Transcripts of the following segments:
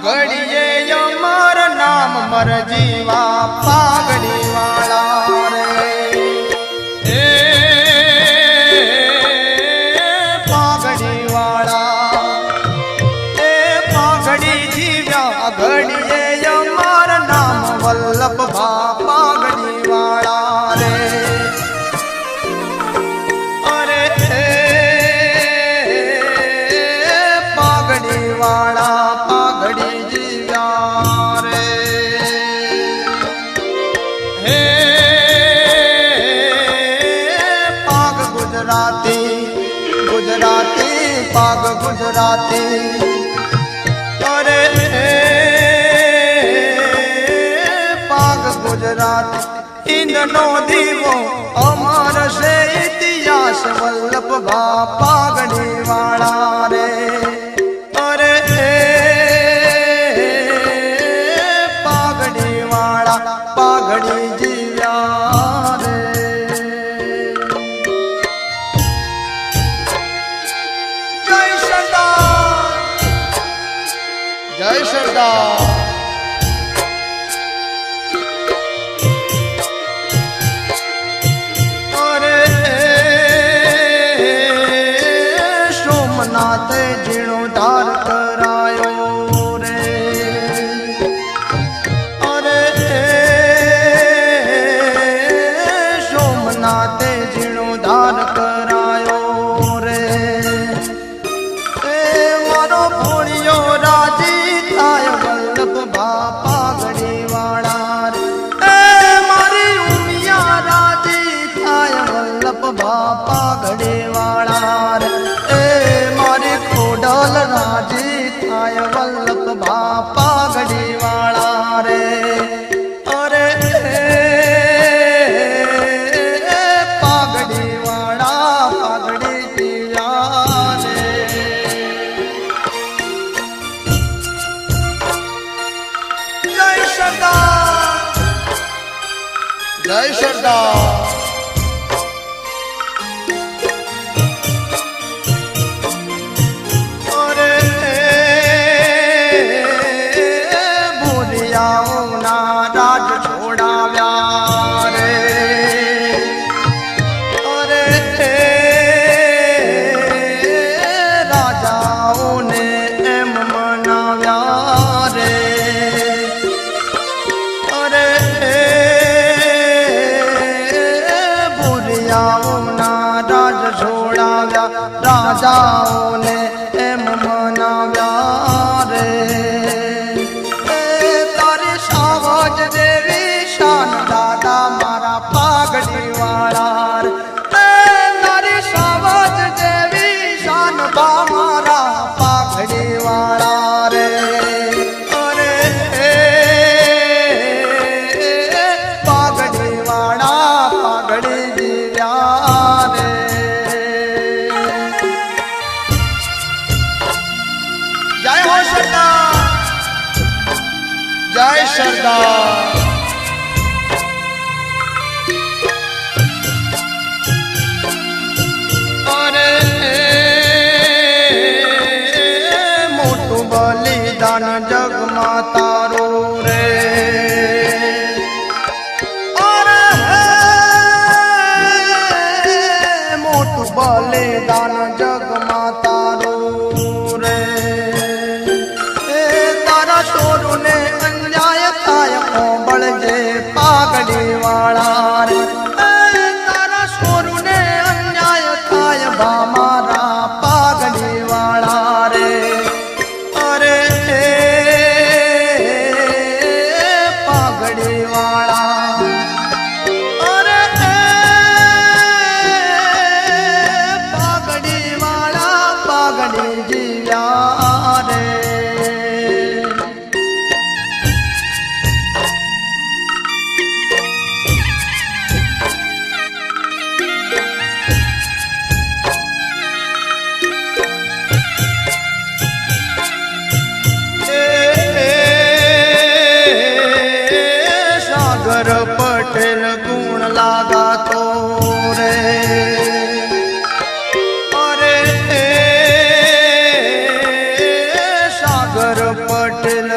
घड़िए अमर नाम मर जीवा पागड़ी वाला रे पागड़ी वाला पागड़ी जीव्या घड़िए अमर नाम वल्लभ भा पागड़ी वाला रे अरे पागड़ी वाला पागड़ी जीव्या रे हे पाग गुजराती गुजराती पाग गुजराती अरे पाग गुजराती इंदनो दीवो अमर से इतिहास वल्लभ भा पागड़ी वाला रे अरे पागड़ी वाला पागड़ी जीव्या रे जय सरदार जय सरदार सोमनाथ जीर्णोद्धार करायो रे अरे सोमनाथ जीर्णोद्धार करायो रे मारो भोलियो राजी थाय वल्लभ भा पागड़ी वाला रे मारी उमिया राजी थाय वल्लभ भा पागड़ी वाला रे खोडल राजी थाय वल्लभ भा पागड़ी वाला रे अरे पागड़ी वाला पागड़ी जीव्या रे जय सरदार जय सरदार राज छोड़ाव्या रे अरे राजाओं ने एम मनाव्या रे अरे बुरियाओं ना राज छोड़ाव्या राजाओं ने एम मनाव्या रे देवी शान दादा मारा पागड़ी वाला नारी सावज देवी शान बा मारा पागड़ी वाला रे अरे पागड़ी वाला पागड़ी जीव्या रे जय हो सरदार जय सरदार अरे मोटू बलिदान जग मातारो रे अरे मोटू बलिदान जग मातारो रे तारा छोरू ने बड़जे पागड़ी वाला रे तारा छोरू ने अन्याय थाय बा मारा पागड़ी वाला रे अरे पागड़ी वाला अरे पागड़ी वाला पागड़ी जीव्या रे पटेल गुण लागा तो रे अरे सागर पटेल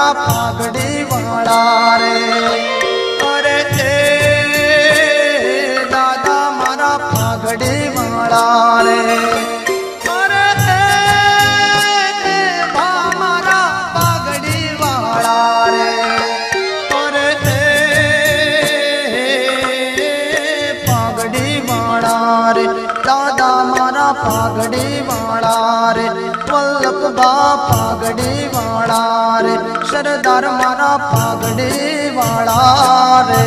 મારા પાઘડી વાળા રે અરે એ દાદા મારા પાઘડી વાળા રે અરે એ બા મારા પાઘડી વાળા રે અરે એ પાઘડી વાળા રે દાદા મારા પાઘડી વાળા રે વલ્લભબા પાઘડી વાળા રે સરદાર મારા પાઘડી વાળા રે